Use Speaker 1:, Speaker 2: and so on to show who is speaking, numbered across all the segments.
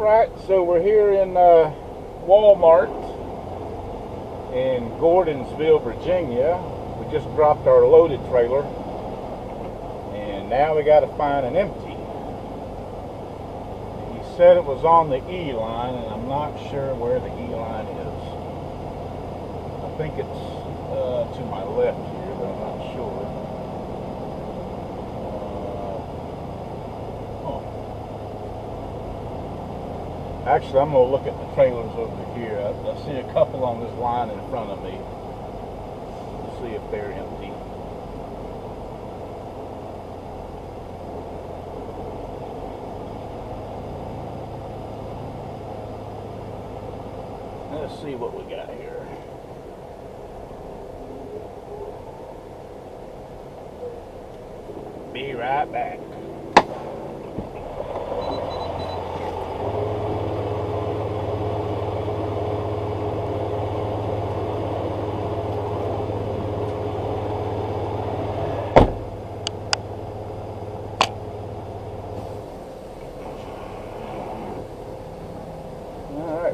Speaker 1: Alright, so we're here in Walmart in Gordonsville, Virginia. We just dropped our loaded trailer and now we got to find an empty. He said it was on the E line and I'm not sure where the E line is. I think it's to my left here, but I'm not sure. Actually, I'm going to look at the trailers over here. I see a couple on this line in front of me. Let's see if they're empty. Let's see what we got here. Be right back.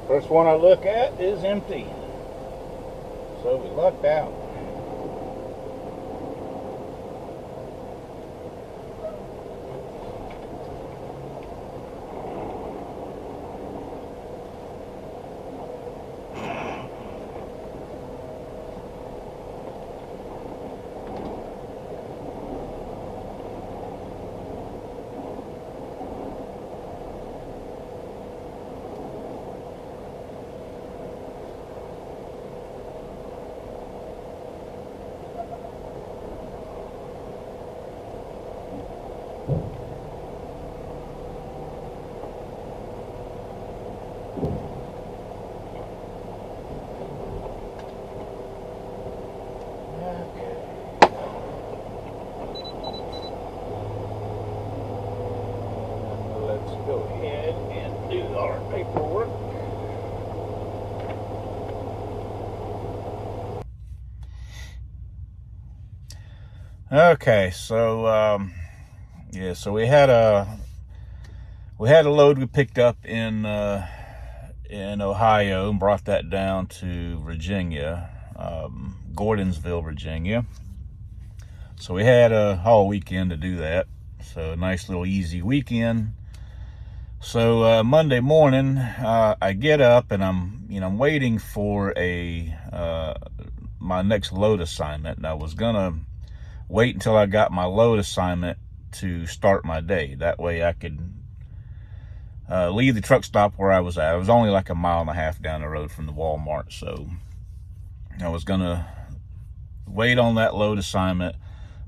Speaker 1: First one I look at is empty. So we lucked out. Go ahead and do our paperwork. Okay, so yeah, so we had a load we picked up in Ohio and brought that down to Virginia, Gordonsville, Virginia. So we had a whole weekend to do that. So a nice little easy weekend. So Monday morning, I get up and I'm waiting for my next load assignment. And I was gonna wait until I got my load assignment to start my day. That way I could leave the truck stop where I was at. I was only like a mile and a half down the road from the Walmart, so I was gonna wait on that load assignment,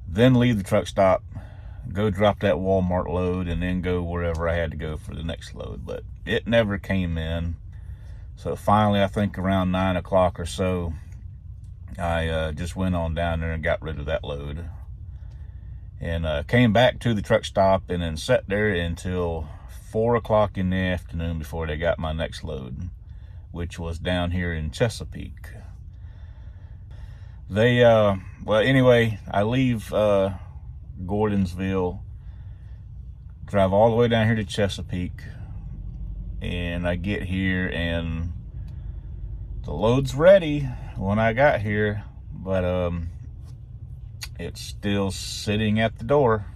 Speaker 1: then leave the truck stop, go drop that Walmart load, and then go wherever I had to go for the next load. But it never came in. So finally, I think around 9 o'clock or so, I just went on down there and got rid of that load. And came back to the truck stop and then sat there until 4 o'clock in the afternoon before they got my next load, which was down here in Chesapeake. They, well, anyway, I leave Gordonsville, drive all the way down here to Chesapeake, and I get here and the load's ready when I got here, but it's still sitting at the door.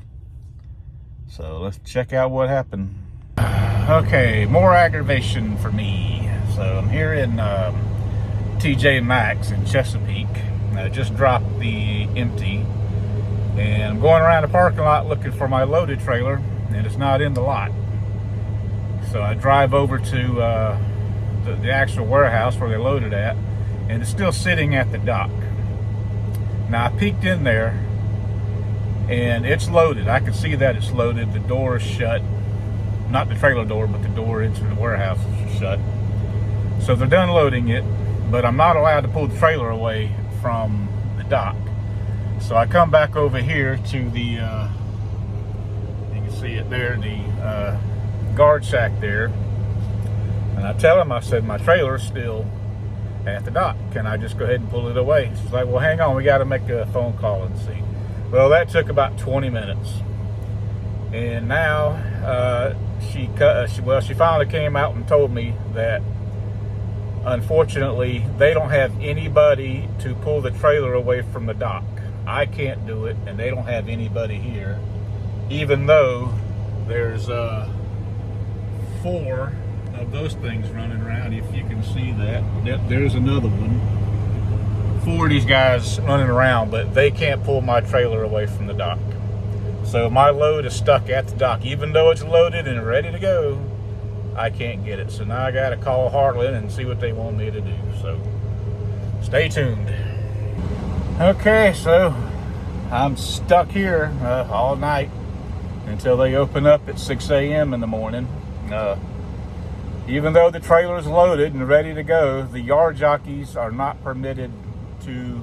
Speaker 1: So let's check out what happened. Okay, more aggravation for me. So I'm here in TJ Maxx in Chesapeake. I just dropped the empty. And I'm going around the parking lot looking for my loaded trailer, and it's not in the lot. So I drive over to the actual warehouse where they loaded at, and it's still sitting at the dock. Now I peeked in there, and it's loaded. I can see that it's loaded. The door is shut. Not the trailer door, but the door into the warehouse is shut. So they're done loading it, but I'm not allowed to pull the trailer away from the dock. So I come back over here to the, you can see it there, the guard shack there. And I tell him, I said, my trailer's still at the dock. Can I just go ahead and pull it away? She's like, well, hang on, we got to make a phone call and see. Well, that took about 20 minutes. And now she finally came out and told me that unfortunately they don't have anybody to pull the trailer away from the dock. I can't do it, and they don't have anybody here, even though there's 4 of those things running around. If you can see that, there's another one. 4 of these guys running around, but they can't pull my trailer away from the dock. So my load is stuck at the dock. Even though it's loaded and ready to go, I can't get it. So now I got to call Heartland and see what they want me to do. So stay tuned. Okay, so I'm stuck here all night until they open up at 6 a.m. in the morning. Even though the trailer is loaded and ready to go, the yard jockeys are not permitted to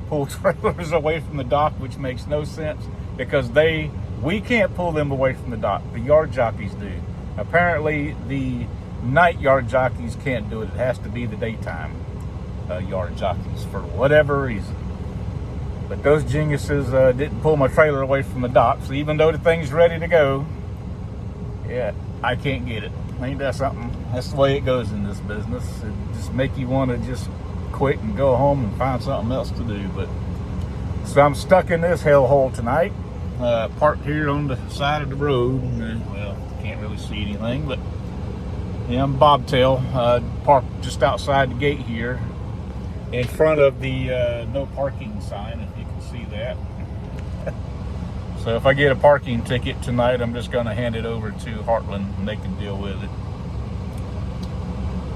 Speaker 1: pull trailers away from the dock, which makes no sense because we can't pull them away from the dock. The yard jockeys do. Apparently, the night yard jockeys can't do it. It has to be the daytime yard jockeys for whatever reason. But those geniuses didn't pull my trailer away from the dock, so even though the thing's ready to go, yeah, I can't get it. Ain't that something? That's the way it goes in this business. It just make you want to just quit and go home and find something else to do. But so I'm stuck in this hellhole tonight, parked here on the side of the road. Well, can't really see anything, but yeah, I'm bobtail, parked just outside the gate here, in front of the no parking sign, if you can see that. So if I get a parking ticket tonight, I'm just going to hand it over to Heartland and they can deal with it.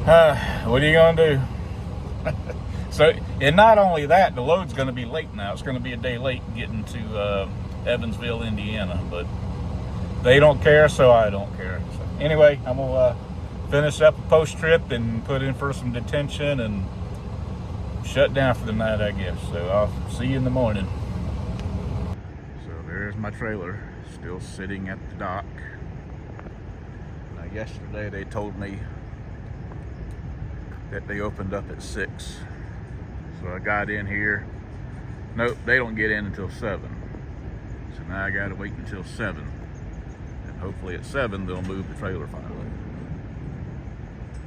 Speaker 1: What are you going to do? So, and not only that, the load's going to be late now. It's going to be a day late getting to Evansville, Indiana. But they don't care, so I don't care. So anyway, I'm going to finish up a post-trip and put in for some detention and shut down for the night, I guess. So I'll see you in the morning. So there's my trailer, still sitting at the dock. Now, yesterday they told me that they opened up at 6. So I got in here. Nope, they don't get in until 7. So now I gotta wait until 7. And hopefully at 7 they'll move the trailer finally.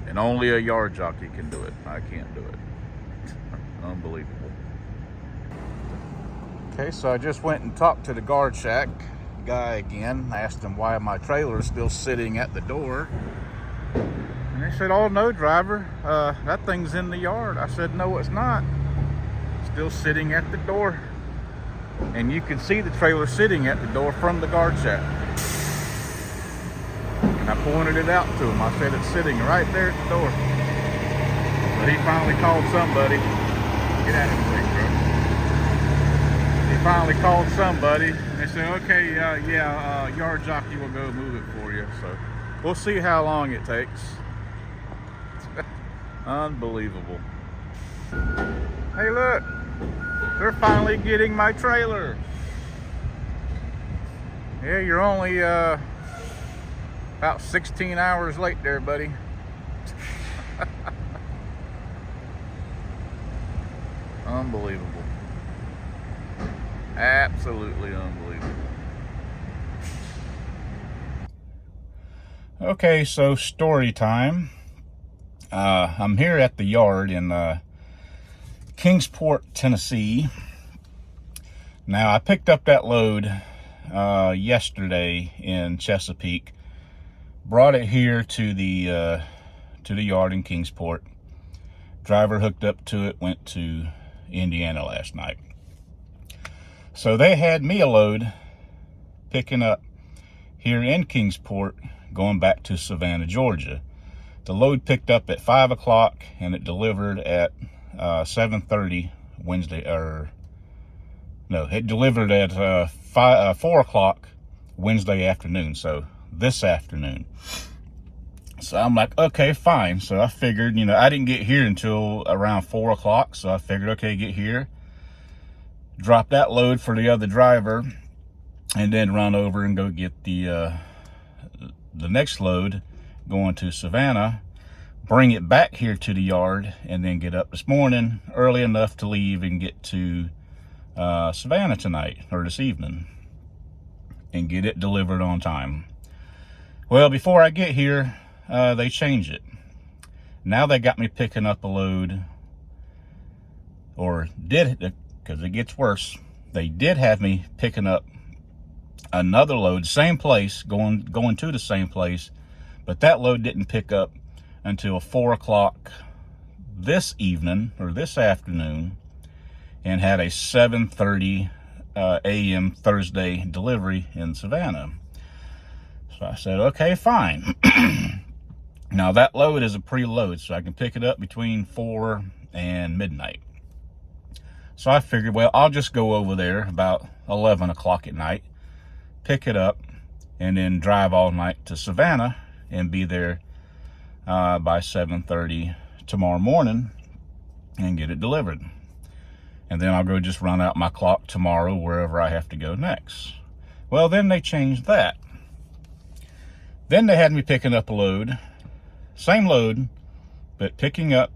Speaker 1: And only a yard jockey can do it. I can't do it. Unbelievable. Okay, so I just went and talked to the guard shack guy again. I asked him why my trailer is still sitting at the door. And they said, oh no, driver, that thing's in the yard. I said, no, it's not. It's still sitting at the door. And you can see the trailer sitting at the door from the guard shack. And I pointed it out to him. I said, it's sitting right there at the door. But he finally called somebody. Get out of the way, bro. He finally called somebody. And they said, okay, yard jockey will go move it for you. So we'll see how long it takes. Unbelievable. Hey, look. They're finally getting my trailer. Yeah, you're only about 16 hours late there, buddy. Unbelievable. Absolutely unbelievable. Okay, so story time. I'm here at the yard in Kingsport, Tennessee. Now, I picked up that load yesterday in Chesapeake, brought it here to the yard in Kingsport. Driver hooked up to it, went to Indiana last night. So they had me a load picking up here in Kingsport, going back to Savannah, Georgia. The load picked up at 5 o'clock and it delivered at 7:30 Wednesday, it delivered at 4 o'clock Wednesday afternoon, so this afternoon. So I'm like, okay, fine. So I figured, I didn't get here until around 4 o'clock, so I figured, okay, get here, drop that load for the other driver, and then run over and go get the next load going to Savannah, bring it back here to the yard, and then get up this morning early enough to leave and get to Savannah tonight or this evening and get it delivered on time. Well, before I get here, they changed it. Now they got me picking up a load, or did, because it gets worse. They did have me picking up another load, same place, going to the same place, but that load didn't pick up until 4 o'clock this evening, or this afternoon, and had a 7:30 a.m. Thursday delivery in Savannah. So I said, okay, fine. Now that load is a preload, so I can pick it up between 4 and midnight. So I figured, well, I'll just go over there about 11 o'clock at night, pick it up, and then drive all night to Savannah and be there by 7:30 tomorrow morning and get it delivered. And then I'll go just run out my clock tomorrow wherever I have to go next. Well, then they changed that. Then they had me picking up a load, same load, but picking up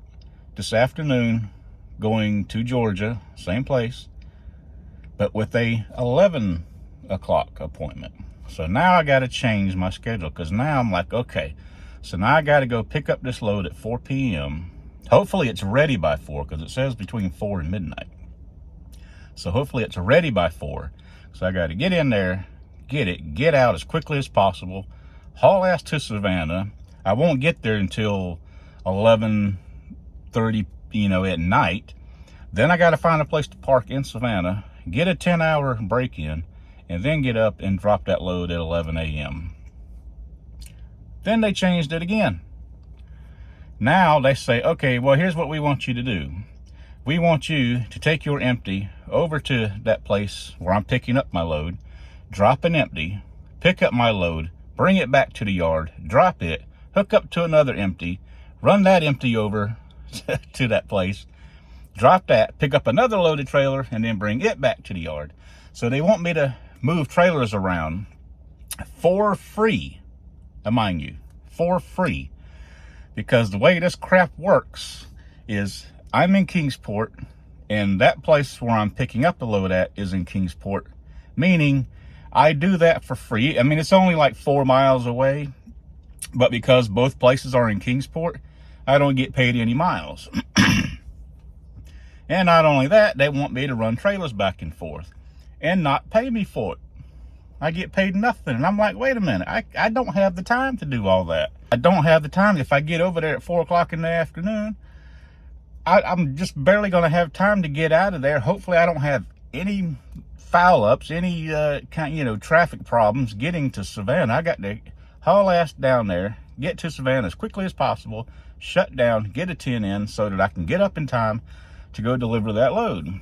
Speaker 1: this afternoon, going to Georgia, same place, but with a 11 o'clock appointment. So now I got to change my schedule, because now I'm like, okay, so now I got to go pick up this load at 4 p.m. Hopefully it's ready by 4, because it says between 4 and midnight. So hopefully it's ready by 4. So I got to get in there, get out as quickly as possible, haul ass to Savannah. I won't get there until 11:30, at night. Then I got to find a place to park in Savannah, get a 10-hour break in, and then get up and drop that load at 11 a.m. Then they changed it again. Now they say, okay, well, here's what we want you to do. We want you to take your empty over to that place where I'm picking up my load, drop an empty, pick up my load, bring it back to the yard, drop it, hook up to another empty, run that empty over to that place, drop that, pick up another loaded trailer, and then bring it back to the yard. So they want me to move trailers around for free, mind you, for free. Because the way this crap works is I'm in Kingsport, and that place where I'm picking up the load at is in Kingsport, meaning I do that for free. I mean, it's only like 4 miles away, but because both places are in Kingsport, I don't get paid any miles. And not only that, they want me to run trailers back and forth and not pay me for it. I get paid nothing. And I'm like, wait a minute, I don't have the time to do all that. I don't have the time. If I get over there at 4 o'clock in the afternoon, I'm just barely going to have time to get out of there. Hopefully I don't have any foul ups, any traffic problems getting to Savannah. I got to haul ass down there, get to Savannah as quickly as possible, shut down, get a 10 in so that I can get up in time to go deliver that load.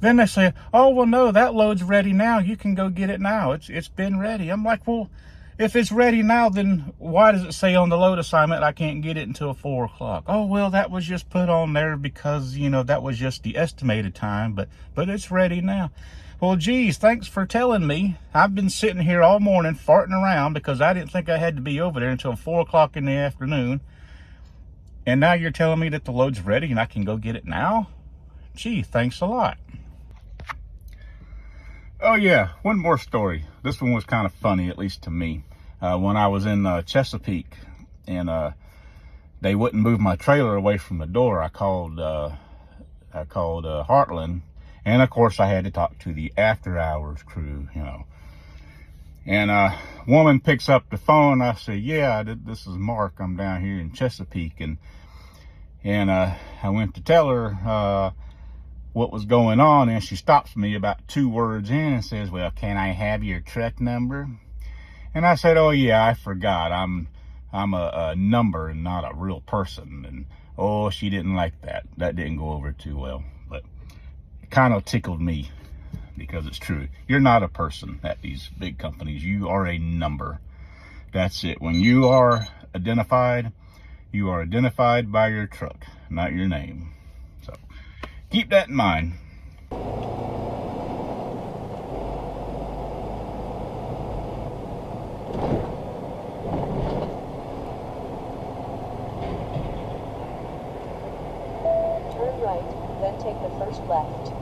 Speaker 1: Then they say, oh, well, no, that load's ready now. You can go get it now. It's been ready. I'm like, well, if it's ready now, then why does it say on the load assignment I can't get it until 4 o'clock? Oh, well, that was just put on there because, that was just the estimated time, but it's ready now. Well, geez, thanks for telling me. I've been sitting here all morning farting around because I didn't think I had to be over there until 4 o'clock in the afternoon. And now you're telling me that the load's ready and I can go get it now? Gee, thanks a lot. Oh yeah, one more story. This one was kind of funny, at least to me. When I was in Chesapeake and they wouldn't move my trailer away from the door, I called Heartland, and of course I had to talk to the after hours crew, And a woman picks up the phone. I say, yeah, this is Mark. I'm down here in Chesapeake, and I went to tell her what was going on, and she stops me about 2 words in and says, well, can I have your truck number? And I said, oh yeah, I forgot. I'm a number and not a real person. And oh, she didn't like that. That didn't go over too well, but it kind of tickled me because it's true. You're not a person at these big companies. You are a number. That's it. When you are identified by your truck, not your name. So keep that in mind.
Speaker 2: Turn right, then take the first left.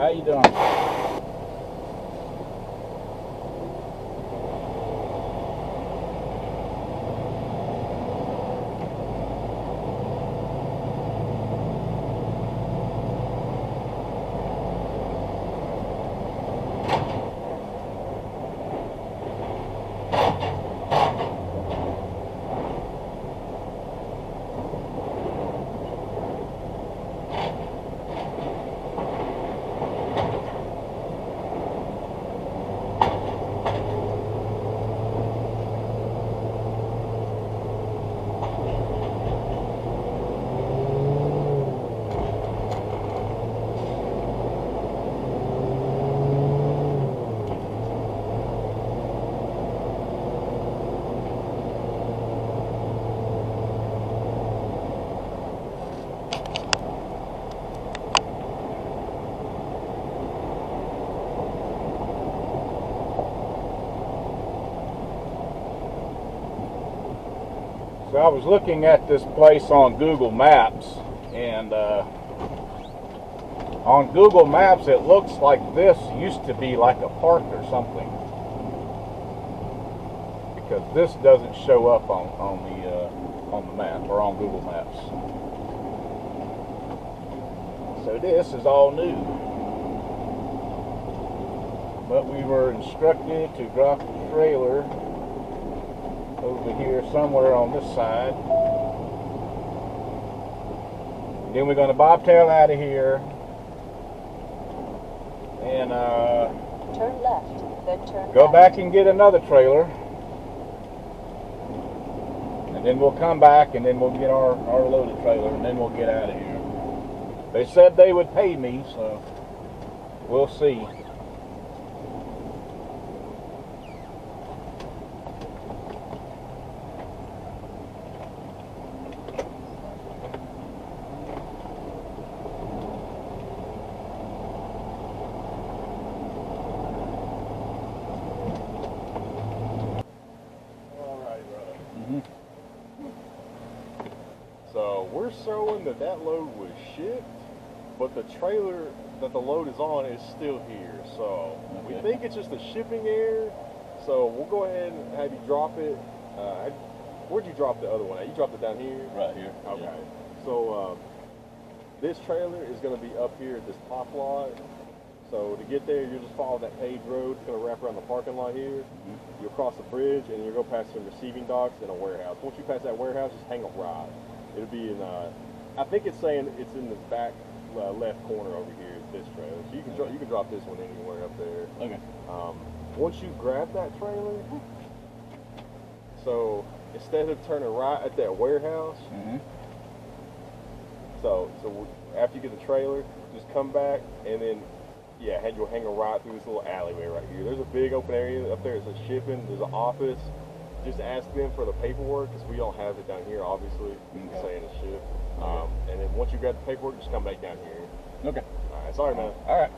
Speaker 1: How you doing? So I was looking at this place on Google Maps, and on Google Maps it looks like this used to be like a park or something, because this doesn't show up on the map or on Google Maps. So this is all new. But we were instructed to drop the trailer over here somewhere on this side. Then we're going to bobtail out of here and
Speaker 2: Turn left, then turn
Speaker 1: go
Speaker 2: right.
Speaker 1: back and get another trailer. And then we'll come back and then we'll get our loaded trailer and then we'll get out of here. They said they would pay me, so we'll see.
Speaker 3: So we're showing that load was shipped, but the trailer that the load is on is still here. So we think it's just a shipping error. So we'll go ahead and have you drop it. Where'd you drop the other one at? You dropped it down here?
Speaker 1: Right here.
Speaker 3: Okay.
Speaker 1: Yeah.
Speaker 3: So this trailer is going to be up here at this top lot. So to get there, you'll just follow that paved road. It's going to wrap around the parking lot here. You'll cross the bridge, and you'll go past some receiving docks and a warehouse. Once you pass that warehouse, just hang a ride. It'll be in, I think it's saying it's in the back left corner over here is this trailer. So you can drop this one anywhere up there.
Speaker 1: Okay.
Speaker 3: Once you grab that trailer, so instead of turning right at that warehouse, so after you get the trailer, just come back and then you'll hang a right through this little alleyway right here. There's a big open area up there. It says shipping. There's an office. Just ask them for the paperwork because we don't have it down here, obviously. Saying it's shipped. And then once you grab the paperwork, just come back down here.
Speaker 1: Okay.
Speaker 3: All right. Sorry, man.
Speaker 1: All right.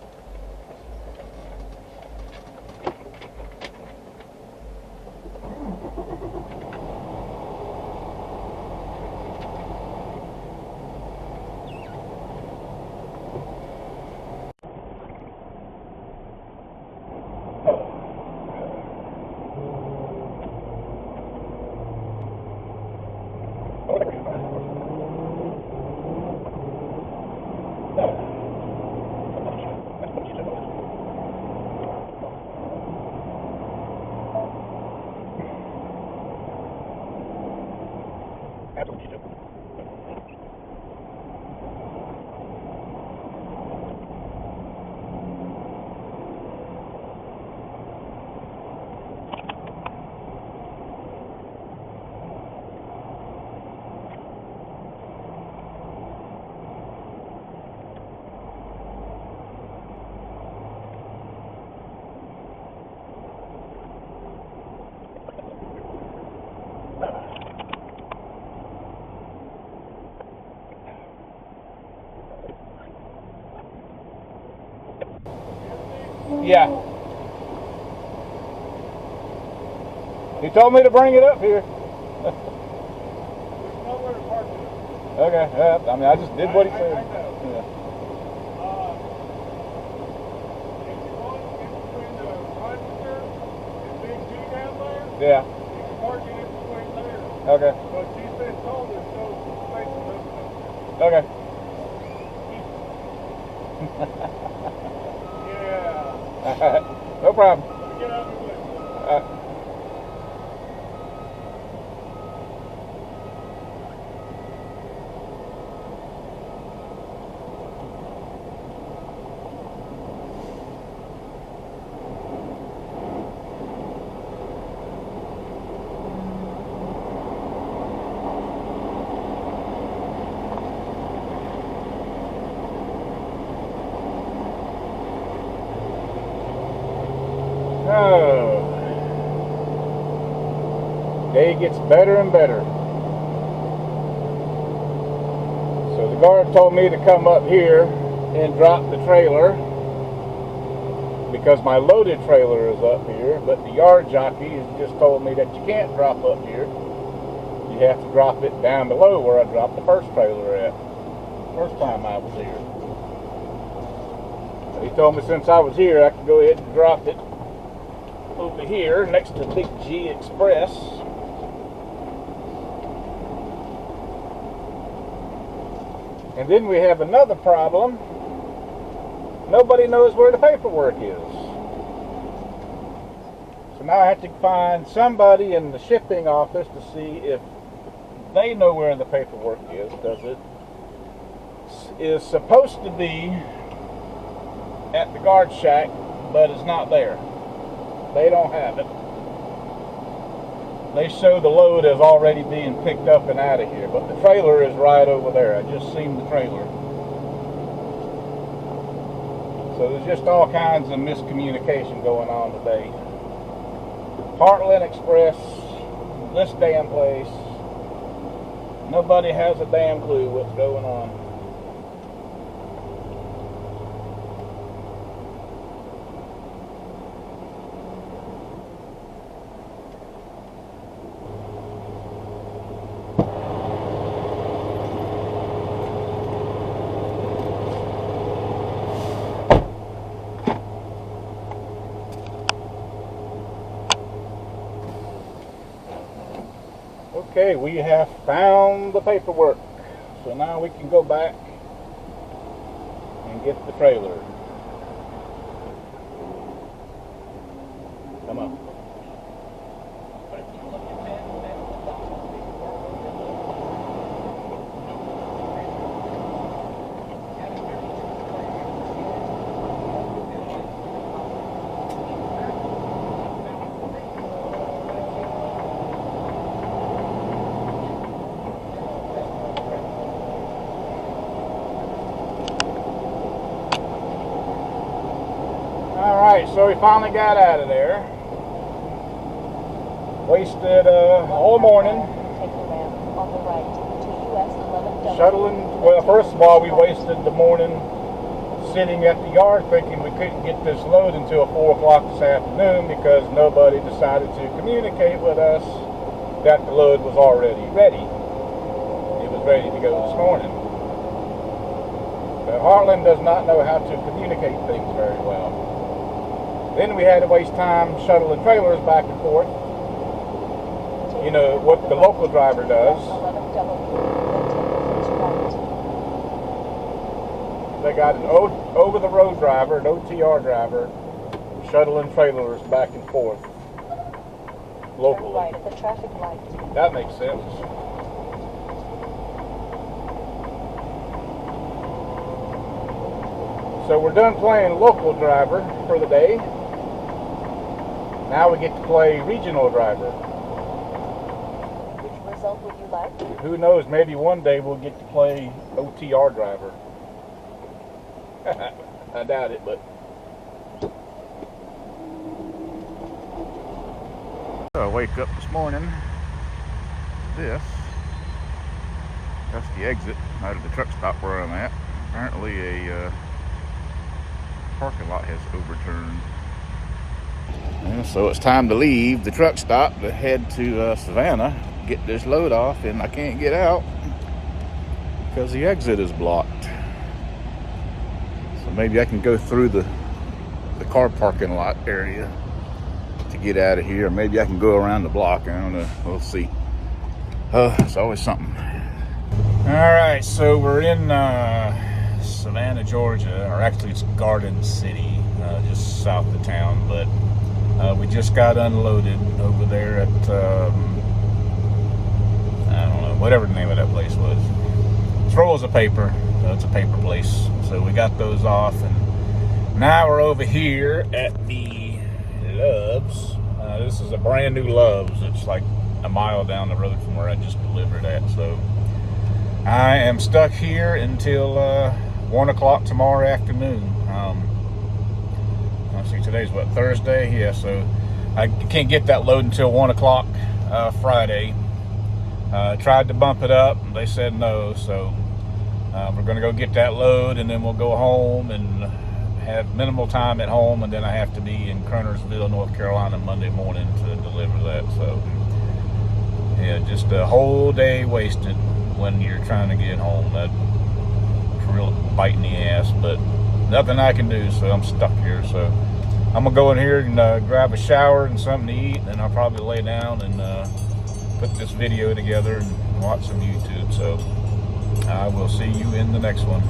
Speaker 1: Yeah. He told me to bring it up here.
Speaker 3: There's nowhere to park it.
Speaker 1: Okay. I mean, I just did what he said.
Speaker 3: I know.
Speaker 1: Yeah. Yeah.
Speaker 3: You can park it in between there.
Speaker 1: Okay.
Speaker 3: But she's been told there's no space for them.
Speaker 1: Okay.
Speaker 3: Yeah.
Speaker 1: No problem.
Speaker 3: Let me get out of the way.
Speaker 1: Oh. Day gets better and better. So the guard told me to come up here and drop the trailer because my loaded trailer is up here, but the yard jockey has just told me that you can't drop up here. You have to drop it down below where I dropped the first trailer at. First time I was here. He told me since I was here I could go ahead and drop it over here next to Big G Express. And then we have another problem. Nobody knows where the paperwork is. So now I have to find somebody in the shipping office to see if they know where the paperwork is, because it is supposed to be at the guard shack, but it's not there. They don't have it. They show the load as already being picked up and out of here, but the trailer is right over there. I just seen the trailer. So there's just all kinds of miscommunication going on today. Heartland Express, this damn place, nobody has a damn clue what's going on. Okay, we have found the paperwork. So now we can go back and get the trailer. Come on. So we finally got out of there. Wasted all morning.
Speaker 2: Take the ramp on the right to US 11W.
Speaker 1: Shuttling. Well, first of all, we wasted the morning sitting at the yard thinking we couldn't get this load until 4 o'clock this afternoon because nobody decided to communicate with us that the load was already ready. It was ready to go this morning. But Heartland does not know how to communicate things very well. Then we had to waste time shuttling trailers back and forth. You know, what the local driver does. They got an over-the-road driver, an OTR driver, shuttling trailers back and forth locally.
Speaker 2: Right at the traffic light.
Speaker 1: That makes sense. So we're done playing local driver for the day. Now we get to play regional driver.
Speaker 2: Which result would you like?
Speaker 1: Who knows, maybe one day we'll get to play OTR driver. I doubt it, but... I wake up this morning. That's the exit out of the truck stop where I'm at. Apparently a parking lot has overturned. And so it's time to leave the truck stop to head to Savannah, get this load off, and I can't get out because the exit is blocked. So maybe I can go through the car parking lot area to get out of here. Maybe I can go around the block. I don't know. We'll see. It's always something. All right, so we're in Savannah, Georgia, or actually it's Garden City, just south of town. But we just got unloaded over there at I don't know, whatever the name of that place was. It's rolls of paper. It's a paper place. So we got those off, and now we're over here at the Love's. This is a brand new Love's. It's like a mile down the road from where I just delivered at. So I am stuck here until 1 o'clock tomorrow afternoon. Let's see, today's what, Thursday? Yeah, so I can't get that load until 1 o'clock Friday. Tried to bump it up. They said no, so we're going to go get that load, and then we'll go home and have minimal time at home, and then I have to be in Kernersville, North Carolina Monday morning to deliver that. So yeah, just a whole day wasted when you're trying to get home. That's a real bite in the ass, but nothing I can do, so I'm stuck here. So I'm gonna go in here and grab a shower and something to eat, and I'll probably lay down and put this video together and watch some YouTube. So I will see you in the next one.